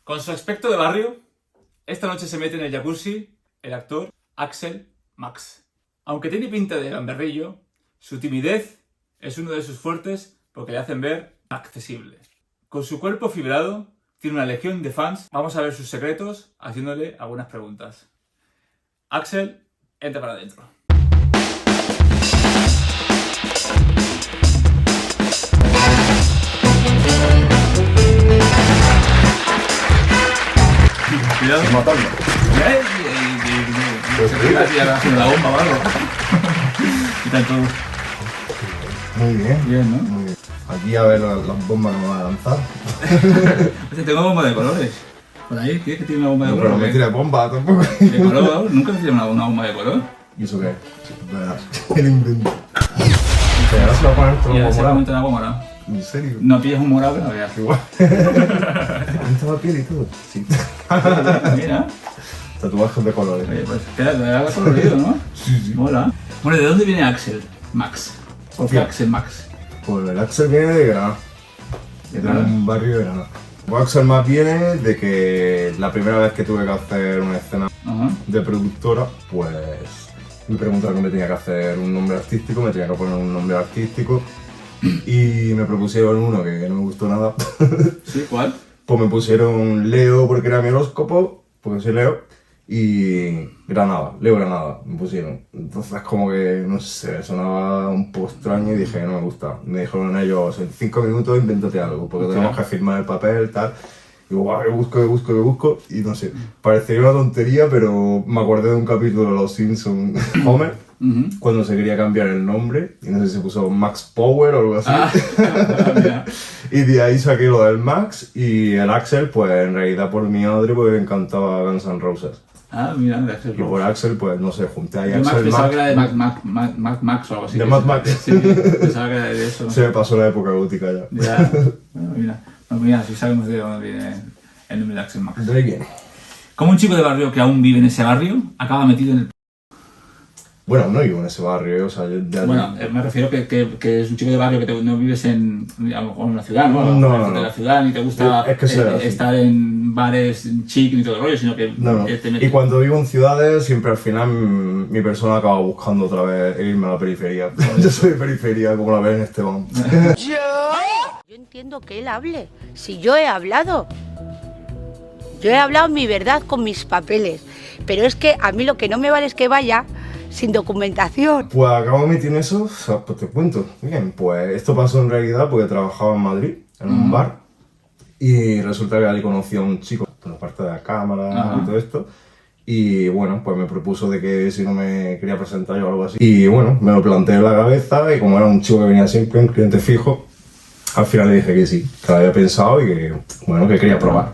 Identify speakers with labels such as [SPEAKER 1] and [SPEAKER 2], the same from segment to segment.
[SPEAKER 1] Con su aspecto de barrio, esta noche se mete en el jacuzzi el actor Axel Max. Aunque tiene pinta de gamberrillo, su timidez es uno de sus fuertes porque le hacen ver accesible. Con su cuerpo fibrado, tiene una legión de fans. Vamos a ver sus secretos haciéndole algunas preguntas. Axel, entra para adentro. Cuidado.
[SPEAKER 2] Matando.
[SPEAKER 1] La bomba o algo. ¿Qué tal todo?
[SPEAKER 2] Muy bien.
[SPEAKER 1] Bien, ¿no?
[SPEAKER 2] Muy bien. Aquí a ver las bombas que me van a lanzar.
[SPEAKER 1] Hostia, tengo bomba de colores. Por ahí, ¿quieres que tiene una bomba de
[SPEAKER 2] No,
[SPEAKER 1] color?
[SPEAKER 2] pero no me tires bomba tampoco.
[SPEAKER 1] ¿De color? ¿Nunca me tiene una bomba de color?
[SPEAKER 2] ¿Y eso qué es? Verás, el invento. Y ahora se va a poner todo
[SPEAKER 1] Y ahora se
[SPEAKER 2] morado.
[SPEAKER 1] comenta una bomba morada.
[SPEAKER 2] ¿En serio?
[SPEAKER 1] No pillas un morado que no veas.
[SPEAKER 2] Igual. ¿Pinta la piel y todo? Sí.
[SPEAKER 1] Mira.
[SPEAKER 2] Tatuajes de colores.
[SPEAKER 1] Oye, pues quédate, algo colorido, ¿no?
[SPEAKER 2] Sí, sí.
[SPEAKER 1] Mola. Bueno, ¿de dónde viene Axel Max? ¿Por qué
[SPEAKER 2] Hostia.
[SPEAKER 1] Axel Max?
[SPEAKER 2] Pues el Axel viene de Granada.
[SPEAKER 1] ¿De
[SPEAKER 2] De
[SPEAKER 1] Granada?
[SPEAKER 2] un barrio de Granada. Pues Axel más viene de que la primera vez que tuve que hacer una escena
[SPEAKER 1] Ajá.
[SPEAKER 2] de productora, pues me preguntaron que me tenía que hacer un nombre artístico, me tenía que poner un nombre artístico y me propusieron uno que no me gustó nada.
[SPEAKER 1] ¿Sí? ¿Cuál?
[SPEAKER 2] Pues me pusieron Leo porque era mi horóscopo, porque soy Leo, y Granada, Leo Granada me pusieron. Entonces como que, no sé, sonaba un poco extraño y dije no me gusta. Me dijeron ellos, en 5 minutos invéntate algo, porque
[SPEAKER 1] Hostia.
[SPEAKER 2] tenemos que firmar el papel, tal. Y digo, que busco, y no sé, parecería una tontería, pero me acordé de un capítulo de Los Simpsons, Homer,
[SPEAKER 1] Ujú.
[SPEAKER 2] cuando se quería cambiar el nombre, y no sé si se puso Max Power o algo así.
[SPEAKER 1] Ah, mira.
[SPEAKER 2] Y de ahí saqué lo del Max y el Axel, pues en realidad por mi madre, porque le encantaba Guns N' Roses.
[SPEAKER 1] Ah, mira, de Axel
[SPEAKER 2] Y por
[SPEAKER 1] Rose.
[SPEAKER 2] Axel, pues no sé, junté ahí
[SPEAKER 1] Yo Max
[SPEAKER 2] Axel
[SPEAKER 1] pensaba
[SPEAKER 2] Max.
[SPEAKER 1] que era de Max o algo así.
[SPEAKER 2] De Mad Max.
[SPEAKER 1] Sí, pensaba que era de eso.
[SPEAKER 2] Se me pasó la época gótica ya.
[SPEAKER 1] Ya. Bueno, mira, si sabemos de dónde viene el nombre de Axel Max.
[SPEAKER 2] De ahí viene.
[SPEAKER 1] Como un chico de barrio que aún vive en ese barrio acaba metido en el...
[SPEAKER 2] Bueno, no vivo en ese barrio, o sea, yo ya...
[SPEAKER 1] Bueno, me refiero que es un chico de barrio que no vives en, a lo mejor en una ciudad, ¿no?
[SPEAKER 2] No,
[SPEAKER 1] En
[SPEAKER 2] no.
[SPEAKER 1] la ciudad, ni te gusta
[SPEAKER 2] Es que sea así.
[SPEAKER 1] estar en bares chic ni todo el rollo, sino que
[SPEAKER 2] No.
[SPEAKER 1] te metes...
[SPEAKER 2] Y cuando vivo en ciudades, siempre al final mi persona acaba buscando otra vez irme a la periferia. Yo soy de periferia, como la ven Esteban.
[SPEAKER 3] Yo entiendo que él hable. Si yo he hablado. Yo he hablado mi verdad con mis papeles. Pero es que a mí lo que no me vale es que vaya sin documentación.
[SPEAKER 2] Pues acabo de meter eso, o sea, pues te cuento. Bien, pues esto pasó en realidad porque trabajaba en Madrid, en un bar, y resulta que allí conocí a un chico por la parte de la cámara
[SPEAKER 1] Ajá.
[SPEAKER 2] y todo esto. Y bueno, pues me propuso de que si no me quería presentar yo o algo así. Y bueno, me lo planteé en la cabeza y como era un chico que venía siempre, un cliente fijo, al final le dije que sí, que lo había pensado y que, bueno, que quería probar.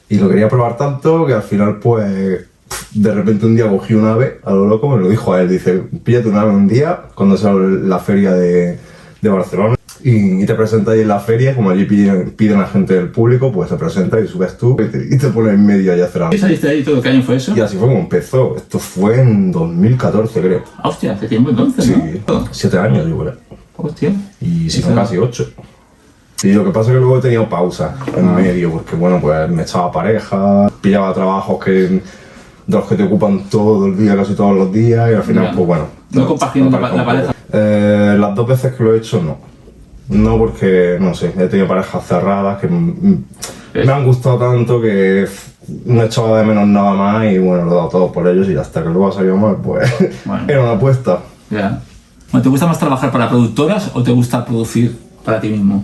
[SPEAKER 2] Y lo quería probar tanto que al final pues de repente un día cogí un ave a lo loco, me lo dijo a él, dice, píllate un ave un día cuando sea la feria de Barcelona y te presentas ahí en la feria, como allí piden a gente del público, pues te presentas y subes tú y te pones en medio y hacer algo.
[SPEAKER 1] ¿Y saliste ahí todo? ¿Qué año fue eso?
[SPEAKER 2] Y así fue como empezó, esto fue en 2014 creo.
[SPEAKER 1] Ah, hostia, hace tiempo entonces,
[SPEAKER 2] Sí,
[SPEAKER 1] ¿no?
[SPEAKER 2] 7 años yo creo.
[SPEAKER 1] Hostia.
[SPEAKER 2] Y si no,
[SPEAKER 1] Eso.
[SPEAKER 2] casi 8. Y lo que pasa es que luego he tenido pausas en medio, porque bueno, pues me echaba pareja, pillaba trabajos de los que te ocupan todo el día, casi todos los días, y al final,
[SPEAKER 1] Ya.
[SPEAKER 2] pues bueno.
[SPEAKER 1] ¿No compaginas la
[SPEAKER 2] pareja un
[SPEAKER 1] pareja?
[SPEAKER 2] poco. Las 2 veces que lo he hecho, no. No porque, no sé, he tenido parejas cerradas que me han gustado tanto que no he echado de menos nada más y bueno, lo he dado todo por ellos y hasta que luego ha salido mal, pues
[SPEAKER 1] Bueno.
[SPEAKER 2] era una apuesta.
[SPEAKER 1] Ya. Bueno, ¿te gusta más trabajar para productoras o te gusta producir para ti mismo?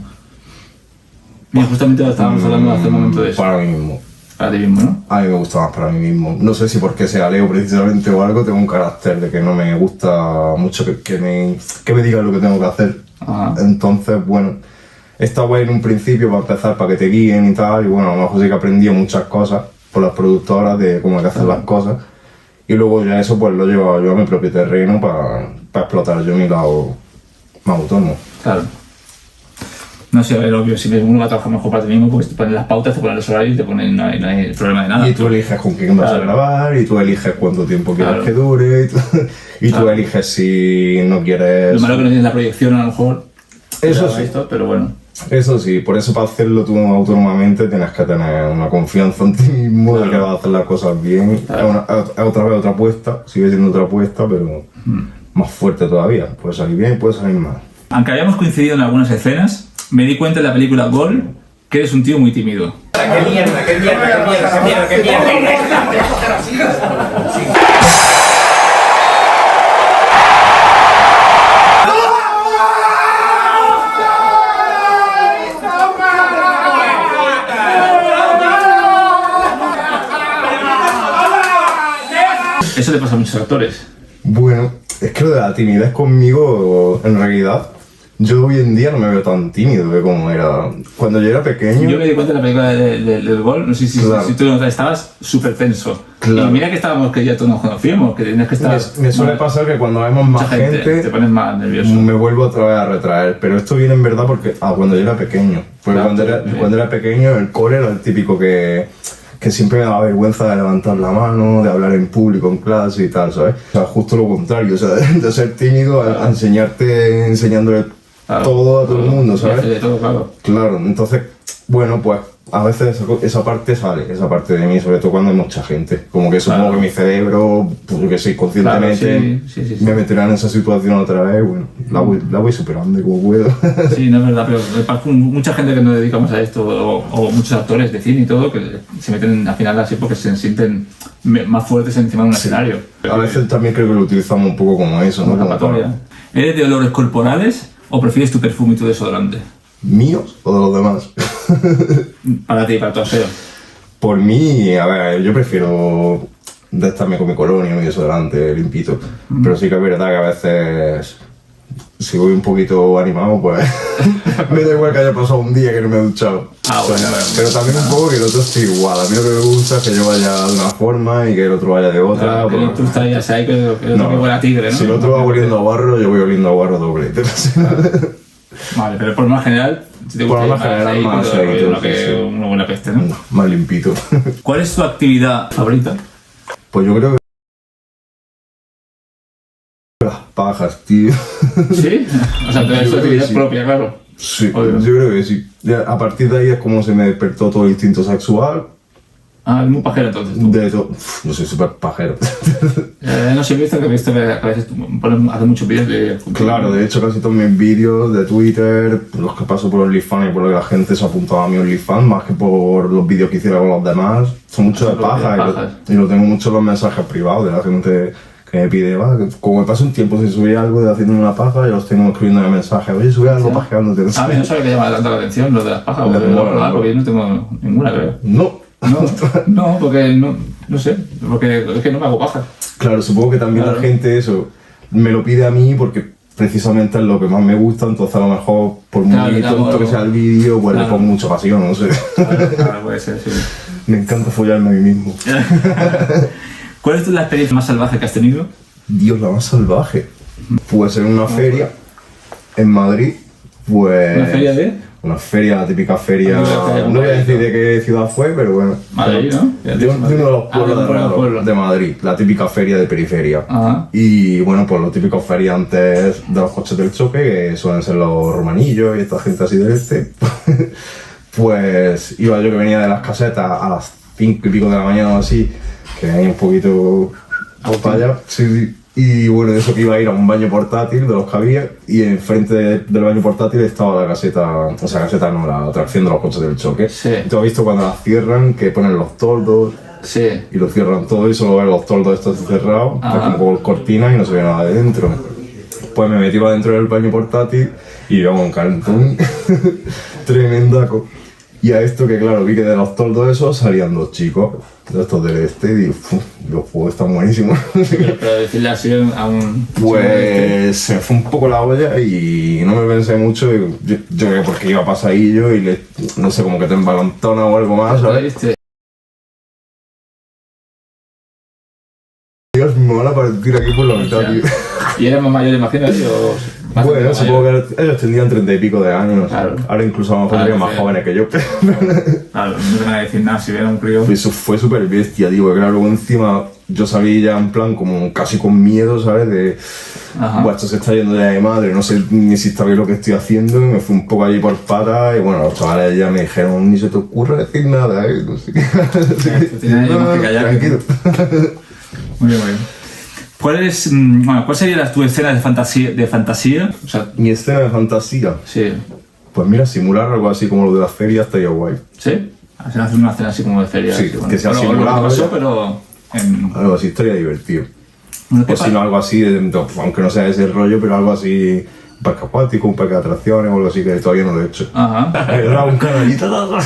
[SPEAKER 1] Mira, justamente estábamos hablando hace un momento de eso.
[SPEAKER 2] Para mí mismo.
[SPEAKER 1] Para ti mismo, ¿no?
[SPEAKER 2] A mí me gusta más para mí mismo. No sé si porque sea Leo precisamente o algo, tengo un carácter de que no me gusta mucho que me digan lo que tengo que hacer.
[SPEAKER 1] Ajá.
[SPEAKER 2] Entonces, bueno, está guay en un principio para empezar, para que te guíen y tal. Y bueno, a lo mejor sí que aprendí muchas cosas por las productoras de cómo hay que hacer las cosas. Y luego ya eso pues lo llevo yo a mi propio terreno para explotar yo mi lado más autónomo.
[SPEAKER 1] Claro. No sé, a ver, obvio, si uno va a trabajar mejor para ti mismo, pues te ponen las pautas, te ponen los horarios y te ponen, no hay problema de nada.
[SPEAKER 2] Y tú eliges con quién vas a
[SPEAKER 1] Claro.
[SPEAKER 2] grabar, y tú eliges cuánto tiempo quieres
[SPEAKER 1] Claro.
[SPEAKER 2] que dure, y tú
[SPEAKER 1] Claro.
[SPEAKER 2] eliges si no quieres...
[SPEAKER 1] Lo malo que no tienes la proyección, a lo mejor.
[SPEAKER 2] Eso
[SPEAKER 1] te da
[SPEAKER 2] sí.
[SPEAKER 1] esto, pero bueno.
[SPEAKER 2] Eso sí, por eso para hacerlo tú autónomamente tienes que tener una confianza en ti mismo de que vas a hacer las cosas bien.
[SPEAKER 1] Claro.
[SPEAKER 2] Es otra vez otra apuesta, sigue siendo otra apuesta, pero más fuerte todavía. Puede salir bien, puede salir mal.
[SPEAKER 1] Aunque hayamos coincidido en algunas escenas, me di cuenta en la película Gol que eres un tío muy tímido.
[SPEAKER 4] ¡Qué mierda, qué mierda, qué mierda, qué mierda, qué mierda!
[SPEAKER 1] Eso le pasa a muchos actores.
[SPEAKER 2] Bueno, es que lo de la timidez conmigo, en realidad, yo hoy en día no me veo tan tímido que como era cuando yo era pequeño.
[SPEAKER 1] Yo me di cuenta en la película del Gol, no sé
[SPEAKER 2] Claro.
[SPEAKER 1] si tú notas, estabas súper tenso.
[SPEAKER 2] Claro.
[SPEAKER 1] Y mira que estábamos, que ya todos nos conocíamos, que tienes que estar...
[SPEAKER 2] Me suele pasar que cuando vemos
[SPEAKER 1] mucha
[SPEAKER 2] más gente,
[SPEAKER 1] te pones más nervioso.
[SPEAKER 2] me vuelvo otra vez a retraer, pero esto viene en verdad porque cuando yo era pequeño. Porque
[SPEAKER 1] Claro,
[SPEAKER 2] cuando era pequeño el cole era el típico que siempre me daba vergüenza de levantar la mano, de hablar en público, en clase y tal, ¿sabes? O sea, justo lo contrario, o sea, de ser tímido a enseñándole
[SPEAKER 1] Claro.
[SPEAKER 2] todo a todo el mundo,
[SPEAKER 1] Y
[SPEAKER 2] ¿sabes?
[SPEAKER 1] hace de todo, claro.
[SPEAKER 2] Claro, entonces, bueno, pues a veces esa parte sale, esa parte de mí, sobre todo cuando hay mucha gente. Como que supongo
[SPEAKER 1] Claro.
[SPEAKER 2] que mi cerebro, pues yo que sé, conscientemente
[SPEAKER 1] Claro, sí.
[SPEAKER 2] me meterá en esa situación otra vez, bueno, la voy superando como puedo.
[SPEAKER 1] Sí, no es verdad, pero me pasa con mucha gente que nos dedicamos a esto, o muchos actores de cine y todo, que se meten al final así porque se sienten más fuertes encima de un escenario.
[SPEAKER 2] A veces también creo que lo utilizamos un poco como eso, ¿no?
[SPEAKER 1] Como
[SPEAKER 2] Como para-
[SPEAKER 1] escapatoria. ¿Eres de olores corporales o prefieres tu perfume y tu desodorante?
[SPEAKER 2] ¿Míos o de los demás?
[SPEAKER 1] Para ti, para tu aseo.
[SPEAKER 2] Por mí, a ver, yo prefiero de estarme con mi colonia, mi desodorante limpito. Pero sí que es verdad que a veces, si voy un poquito animado, pues me da igual que haya pasado un día que no me he duchado.
[SPEAKER 1] Bueno.
[SPEAKER 2] Pero también un poco que el otro esté igual. A mí lo que me gusta es que yo vaya de una forma y que el otro vaya de otra.
[SPEAKER 1] Claro, que
[SPEAKER 2] porque-
[SPEAKER 1] tú estás ya sabes que el otro
[SPEAKER 2] No,
[SPEAKER 1] que huele a tigre, ¿no?
[SPEAKER 2] Si el otro va oliendo a barro, yo voy oliendo a barro doble.
[SPEAKER 1] Vale, pero por lo más general, si te
[SPEAKER 2] Por
[SPEAKER 1] gusta
[SPEAKER 2] lo
[SPEAKER 1] ir
[SPEAKER 2] más general,
[SPEAKER 1] ahí,
[SPEAKER 2] más
[SPEAKER 1] cuando
[SPEAKER 2] ahí,
[SPEAKER 1] uno
[SPEAKER 2] sí, sí.
[SPEAKER 1] que uno huele a peste, ¿no?
[SPEAKER 2] No, más limpito.
[SPEAKER 1] ¿Cuál es tu actividad favorita?
[SPEAKER 2] Pues yo creo que las pajas, tío.
[SPEAKER 1] ¿Sí? O sea, tu
[SPEAKER 2] Yo creo que
[SPEAKER 1] actividad
[SPEAKER 2] sí.
[SPEAKER 1] propia, claro.
[SPEAKER 2] Sí,
[SPEAKER 1] Obvio.
[SPEAKER 2] yo creo que sí. Ya, a partir de ahí es como se me despertó todo el instinto sexual.
[SPEAKER 1] Ah, es muy pajero entonces tú.
[SPEAKER 2] De todo. Yo soy súper pajero.
[SPEAKER 1] No sé, he visto que a veces haces muchos vídeos de...
[SPEAKER 2] Claro, de hecho casi todos mis vídeos de Twitter, los que paso por OnlyFans y por lo que la gente se ha apuntado a mi OnlyFans, más que por los vídeos que hiciera con los demás, son muchos de
[SPEAKER 1] Son los de
[SPEAKER 2] paja
[SPEAKER 1] pajas.
[SPEAKER 2] y lo tengo mucho en los mensajes privados de la gente que me pide, va, que como me pasa un tiempo sin subir algo de haciendo una paja, yo los tengo escribiendo en el mensaje, oye, sube algo
[SPEAKER 1] Sí.
[SPEAKER 2] pajeándote.
[SPEAKER 1] A mí no sabe que llama tanto la atención lo de las pajas,
[SPEAKER 2] Lo de
[SPEAKER 1] porque,
[SPEAKER 2] mola,
[SPEAKER 1] porque yo no tengo ninguna, creo.
[SPEAKER 2] No.
[SPEAKER 1] No, porque no sé, porque es que no me hago paja.
[SPEAKER 2] Claro, supongo que también
[SPEAKER 1] Claro.
[SPEAKER 2] la gente eso me lo pide a mí porque precisamente es lo que más me gusta, entonces a lo mejor por muy
[SPEAKER 1] Claro,
[SPEAKER 2] tonto
[SPEAKER 1] claro.
[SPEAKER 2] que sea el vídeo, pues
[SPEAKER 1] Claro.
[SPEAKER 2] le pongo mucha pasión, no sé.
[SPEAKER 1] Claro, puede ser, sí.
[SPEAKER 2] Me encanta follarme a mí mismo.
[SPEAKER 1] ¿Cuál es la experiencia más salvaje que has tenido?
[SPEAKER 2] Dios, la más salvaje. Pues en una feria en Madrid, pues...
[SPEAKER 1] ¿Una feria de?
[SPEAKER 2] Una feria, la típica feria...
[SPEAKER 1] Feria,
[SPEAKER 2] No voy a decir de qué ciudad fue, pero bueno.
[SPEAKER 1] Madrid, ¿no?
[SPEAKER 2] De uno de los pueblos de alrededor
[SPEAKER 1] pueblos.
[SPEAKER 2] de Madrid, la típica feria de periferia.
[SPEAKER 1] Ajá.
[SPEAKER 2] Y bueno, pues los típicos feriantes de los coches del choque, que suelen ser los romanillos y esta gente así del este, pues iba yo que venía de las casetas a las 5 y pico de la mañana o así, que venía un poquito para allá, sí. Y bueno, de eso que iba a ir a un baño portátil de los que había, y enfrente del baño portátil estaba la caseta, o sea, caseta no, la atracción de los coches del choque.
[SPEAKER 1] Sí.
[SPEAKER 2] ¿Tú has visto cuando las cierran, que ponen los toldos?
[SPEAKER 1] Sí.
[SPEAKER 2] Y lo cierran todo y solo ven los toldos estos cerrados,
[SPEAKER 1] Ajá.
[SPEAKER 2] como con cortinas y no se ve nada de dentro. Pues me metí para dentro del baño portátil y vamos, un calentón tremendaco. Y a esto que claro, vi que de los toldos esos salían dos chicos, de estos del este, y digo, los juegos están buenísimos.
[SPEAKER 1] Pero decirle así a un...
[SPEAKER 2] Pues se me fue un poco la olla y no me pensé mucho, y yo creo que porque iba pasadillo y no sé, como que te embalantona o algo más, ¿sabes?
[SPEAKER 1] ¿Viste?
[SPEAKER 2] Dios, me me van a partir aquí por la mitad, tío.
[SPEAKER 1] ¿Y eres más mayor, imagínate? O más
[SPEAKER 2] Bueno,
[SPEAKER 1] mayor?
[SPEAKER 2] supongo que ellos tendrían 30 y pico de años.
[SPEAKER 1] Claro.
[SPEAKER 2] Ahora incluso a lo mejor
[SPEAKER 1] Claro,
[SPEAKER 2] serían más
[SPEAKER 1] sí.
[SPEAKER 2] jóvenes que yo.
[SPEAKER 1] Claro, no te van a decir nada si viene un crío.
[SPEAKER 2] Eso fue súper bestia, tío. Porque claro, luego encima yo salí ya en plan como casi con miedo, ¿sabes? De,
[SPEAKER 1] Ajá.
[SPEAKER 2] "Buah, esto se está yendo ya de madre, no sé ni si está bien lo que estoy haciendo". Y me fui un poco allí por patas y bueno, los chavales ya me dijeron, ni se te ocurre decir nada, ¿eh? No sé qué.
[SPEAKER 1] Te tenías ya más que callar.
[SPEAKER 2] Tranquilo.
[SPEAKER 1] Muy bien, muy bien. ¿Cuál sería tu escena de fantasía? O sea,
[SPEAKER 2] Mi escena de fantasía.
[SPEAKER 1] sí.
[SPEAKER 2] Pues mira, simular algo así como lo de la feria estaría guay.
[SPEAKER 1] ¿Sí? Hacer una escena así como de feria.
[SPEAKER 2] Sí,
[SPEAKER 1] así, bueno.
[SPEAKER 2] que sea
[SPEAKER 1] Lo que
[SPEAKER 2] simulado,
[SPEAKER 1] te pasó,
[SPEAKER 2] ¿eh?
[SPEAKER 1] pero en...
[SPEAKER 2] Algo así estaría divertido.
[SPEAKER 1] Bueno, ¿qué
[SPEAKER 2] O si no, algo así, aunque no sea ese rollo, pero algo así, un parque acuático, un parque de atracciones o algo así, que todavía no lo he hecho.
[SPEAKER 1] Ajá.
[SPEAKER 2] Era un canalito.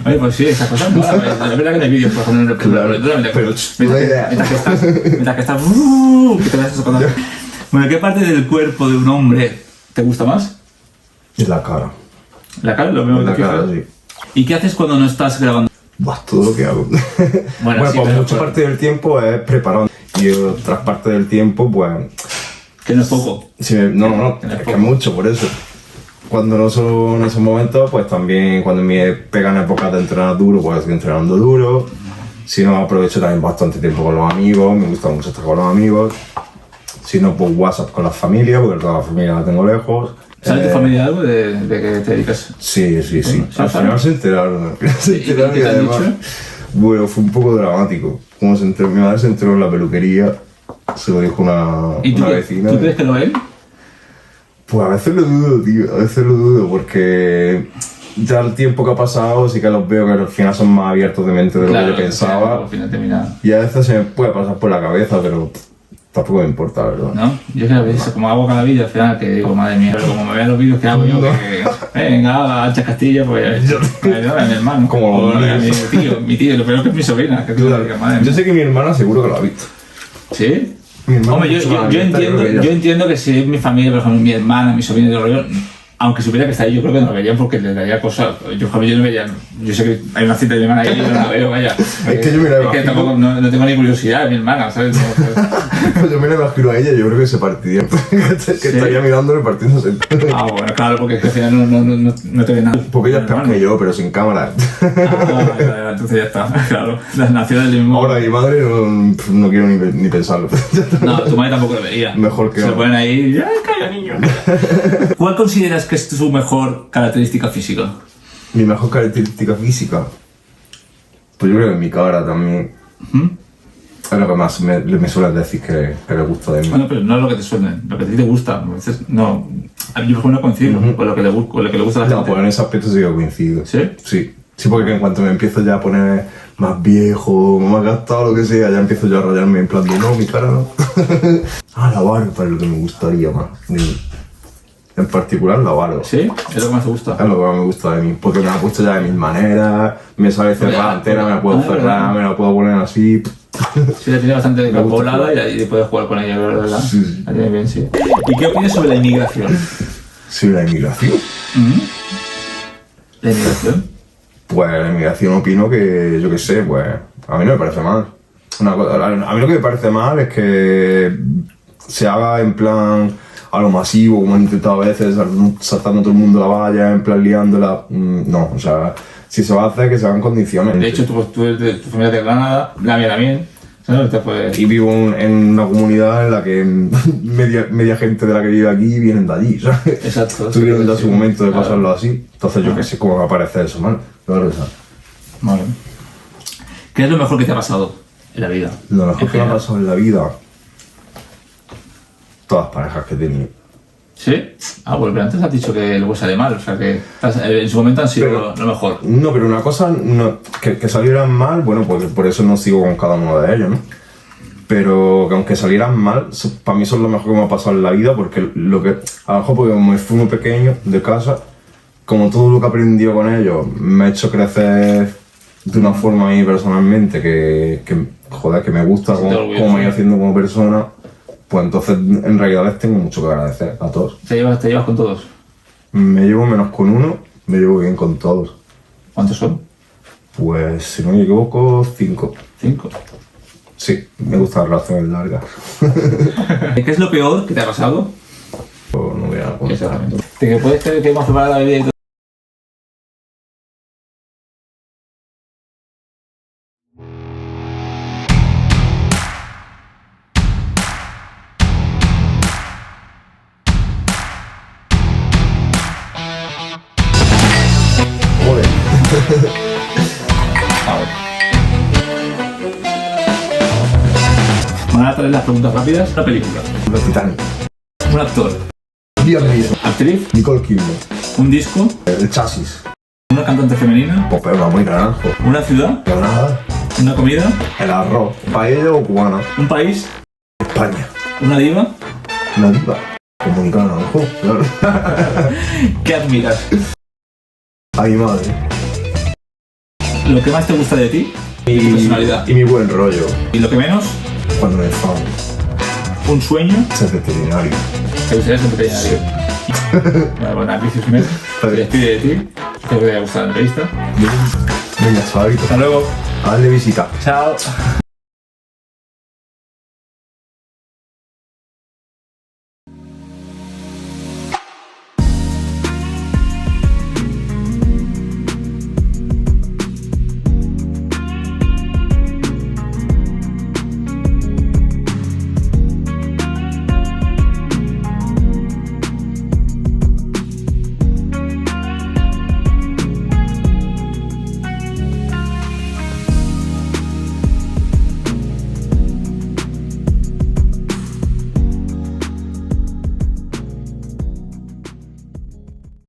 [SPEAKER 1] Oye, pues sí, esas cosas no. Es verdad que no hay vídeos, por ejemplo, en el
[SPEAKER 2] Claro,
[SPEAKER 1] mientras
[SPEAKER 2] pero
[SPEAKER 1] mientras
[SPEAKER 2] idea.
[SPEAKER 1] mientras que estás que te das esas cosas. Bueno, ¿qué parte del cuerpo de un hombre te gusta más?
[SPEAKER 2] Y la cara.
[SPEAKER 1] La cara, lo mismo que
[SPEAKER 2] La
[SPEAKER 1] te
[SPEAKER 2] cara,
[SPEAKER 1] fijas.
[SPEAKER 2] sí.
[SPEAKER 1] ¿Y qué haces cuando no estás grabando?
[SPEAKER 2] Buah, todo lo que hago.
[SPEAKER 1] Bueno, sí,
[SPEAKER 2] pues
[SPEAKER 1] pero-
[SPEAKER 2] mucha parte del tiempo es preparando. Y otras partes del tiempo, pues.
[SPEAKER 1] Que no es poco.
[SPEAKER 2] No, es que mucho, por eso. Cuando no son en esos momentos, pues también cuando me pegan épocas de entrenar duro, pues estoy entrenando duro. Si no, aprovecho también bastante tiempo con los amigos, me gusta mucho estar con los amigos. Si no, pues WhatsApp con la familia, porque toda la familia la tengo lejos.
[SPEAKER 1] ¿Sabes tu familia algo de que te dedicas?
[SPEAKER 2] Sí.
[SPEAKER 1] ¿Sí,
[SPEAKER 2] Al
[SPEAKER 1] saben?
[SPEAKER 2] final se enteraron. Se
[SPEAKER 1] ¿Y qué
[SPEAKER 2] enteraron
[SPEAKER 1] te
[SPEAKER 2] y
[SPEAKER 1] han
[SPEAKER 2] además.
[SPEAKER 1] dicho?
[SPEAKER 2] Bueno, fue un poco dramático. Como se enteró, mi madre se enteró en la peluquería, se lo dijo una
[SPEAKER 1] ¿Y tú,
[SPEAKER 2] vecina.
[SPEAKER 1] tú crees que lo ven?
[SPEAKER 2] Pues a veces lo dudo, tío, a veces lo dudo, porque ya el tiempo que ha pasado sí que los veo que al final son más abiertos de mente de lo que yo pensaba.
[SPEAKER 1] Al final termina.
[SPEAKER 2] Y a veces se me puede pasar por la cabeza, pero tampoco me importa, la verdad.
[SPEAKER 1] ¿No? Yo creo que a veces, como hago cada vídeo, al final que digo, madre mía, pero como me vean los vídeos que hago yo, que venga, ancha Castilla, pues yo a mi hermano.
[SPEAKER 2] Como
[SPEAKER 1] o a
[SPEAKER 2] los
[SPEAKER 1] mi tío, lo peor que es mi sobrina, que
[SPEAKER 2] Claro.
[SPEAKER 1] madre
[SPEAKER 2] Yo
[SPEAKER 1] mía.
[SPEAKER 2] sé que mi hermana seguro que lo ha visto.
[SPEAKER 1] ¿Sí?
[SPEAKER 2] Mi hermana
[SPEAKER 1] Hombre,
[SPEAKER 2] es mucho más
[SPEAKER 1] yo
[SPEAKER 2] abierta, creo que ella.
[SPEAKER 1] entiendo que si es mi familia, por ejemplo, mi hermana, mi sobrina y todo el rollo, aunque supiera que está ahí, yo creo que no lo verían porque les daría cosas. Yo no vería. Yo sé que hay una cita de mi hermana ahí y yo no la veo, vaya.
[SPEAKER 2] Es que yo me la
[SPEAKER 1] Es que
[SPEAKER 2] imagino.
[SPEAKER 1] tampoco no tengo ni curiosidad de mi hermana, ¿sabes?
[SPEAKER 2] Pues yo me la imagino a ella, yo creo que se partiría. que estaría mirándole partiéndose.
[SPEAKER 1] Ah, bueno, claro, porque es que al final no te ve nada.
[SPEAKER 2] Porque ella es peor que yo, pero sin cámara.
[SPEAKER 1] Ah, entonces ya está, claro. Las naciones del mismo.
[SPEAKER 2] Ahora mi madre no quiero ni pensarlo.
[SPEAKER 1] No, tu madre tampoco lo vería.
[SPEAKER 2] Mejor que
[SPEAKER 1] se
[SPEAKER 2] no.
[SPEAKER 1] ponen ahí. ¡Ay, calla, niño! ¿Cuál consideras que es tu mejor característica física?
[SPEAKER 2] Mi mejor característica física. Pues yo creo que mi cara también.
[SPEAKER 1] ¿Mm?
[SPEAKER 2] Es lo que más me suelen decir que le gusta de mí.
[SPEAKER 1] Bueno, pero no es lo que te suene, lo que a ti te gusta. A veces no. A mí, por ejemplo, no coincido con lo que le gusta a la
[SPEAKER 2] No,
[SPEAKER 1] gente.
[SPEAKER 2] pues en ese aspecto sí que coincido.
[SPEAKER 1] ¿Sí?
[SPEAKER 2] Sí. Sí, porque en cuanto me empiezo ya a poner más viejo, más gastado, lo que sea, ya empiezo yo a rayarme en plan de no, mi cara no. La barba es lo que me gustaría más. En particular la barba.
[SPEAKER 1] ¿Sí? Es lo que más te gusta.
[SPEAKER 2] Es lo que más me gusta de mí, porque me la he puesto ya de mil maneras, me sabe cerrar entera, me la puedo cerrar, me la puedo poner así.
[SPEAKER 1] Sí, la tiene bastante
[SPEAKER 2] Me gusta
[SPEAKER 1] poblada y puedes jugar con ella, ¿verdad?
[SPEAKER 2] Sí.
[SPEAKER 1] La tiene bien, sí. ¿Y qué opinas sobre la inmigración?
[SPEAKER 2] Sí, la inmigración.
[SPEAKER 1] ¿La inmigración?
[SPEAKER 2] Pues la inmigración opino que, yo qué sé, pues a mí no me parece mal. A mí lo que me parece mal es que se haga en plan a lo masivo, como han intentado a veces, saltando todo el mundo la valla, en plan liándola. No, o sea, si se va a hacer, que se haga en condiciones.
[SPEAKER 1] De hecho, tú eres de tu familia de Granada, la mía también. ¿Sabes?
[SPEAKER 2] Y vivo en una comunidad en la que media gente de la que vive aquí vienen de allí, ¿sabes?
[SPEAKER 1] Exacto.
[SPEAKER 2] Tuvieron ya
[SPEAKER 1] Sí,
[SPEAKER 2] su momento de
[SPEAKER 1] claro.
[SPEAKER 2] pasarlo así. Entonces yo qué sé cómo me parece eso, mal. Claro, ¿sabes?
[SPEAKER 1] Muy bien. ¿Qué es lo mejor que te ha pasado en la vida?
[SPEAKER 2] Lo mejor
[SPEAKER 1] En
[SPEAKER 2] que me ha
[SPEAKER 1] general.
[SPEAKER 2] pasado en la vida, todas las parejas que he tenido.
[SPEAKER 1] ¿Sí? Ah, bueno, pero antes has dicho que luego sale mal, o sea que en su momento han sido
[SPEAKER 2] Pero-
[SPEAKER 1] lo mejor.
[SPEAKER 2] No, pero una cosa, que salieran mal, bueno, pues por eso no sigo con cada uno de ellos, ¿no? Pero que aunque salieran mal, para mí son lo mejor que me ha pasado en la vida, porque a lo mejor porque como fui muy pequeño de casa, como todo lo que he aprendido con ellos me ha hecho crecer de una forma a mí personalmente joder, que me gusta
[SPEAKER 1] Sí, te
[SPEAKER 2] cómo
[SPEAKER 1] orgulloso.
[SPEAKER 2] me voy haciendo como persona, pues entonces en realidad les tengo mucho que agradecer a todos.
[SPEAKER 1] ¿Te llevas con todos?
[SPEAKER 2] Me llevo menos con uno, me llevo bien con todos.
[SPEAKER 1] ¿Cuántos son?
[SPEAKER 2] Pues si no me equivoco, 5.
[SPEAKER 1] 5.
[SPEAKER 2] Sí, me gustan las relaciones largas.
[SPEAKER 1] ¿Qué es lo peor que te ha pasado?
[SPEAKER 2] Pues no voy a contar.
[SPEAKER 1] Exactamente. ¿De que puedes tener que hemos preparado la bebida y todo?
[SPEAKER 2] Joder.
[SPEAKER 1] Van a traer las preguntas rápidas. Una película.
[SPEAKER 2] Los Titanic.
[SPEAKER 1] Un actor.
[SPEAKER 2] Liam Neeson.
[SPEAKER 1] Actriz.
[SPEAKER 2] Nicole Kidman.
[SPEAKER 1] Un disco.
[SPEAKER 2] El chasis.
[SPEAKER 1] Una cantante femenina.
[SPEAKER 2] Pues pero muy naranjo.
[SPEAKER 1] Una ciudad.
[SPEAKER 2] Granada.
[SPEAKER 1] Una comida.
[SPEAKER 2] El arroz. Paella o cubana.
[SPEAKER 1] Un país.
[SPEAKER 2] España.
[SPEAKER 1] Una diva.
[SPEAKER 2] Una diva. Comunica naranjo. Claro.
[SPEAKER 1] ¿Qué admiras?
[SPEAKER 2] A mi madre.
[SPEAKER 1] Lo que más te gusta de ti. Y tu personalidad.
[SPEAKER 2] Y mi buen rollo.
[SPEAKER 1] Y lo que menos.
[SPEAKER 2] Cuando me enfado.
[SPEAKER 1] Un sueño.
[SPEAKER 2] Ser veterinario.
[SPEAKER 1] Te gustaría ser veterinario. Vale, bueno, Alicius Jiménez se despide de ti. Espero que te haya gustado la entrevista.
[SPEAKER 2] Venga, chavalito.
[SPEAKER 1] Hasta luego.
[SPEAKER 2] A darle visita.
[SPEAKER 1] Chao.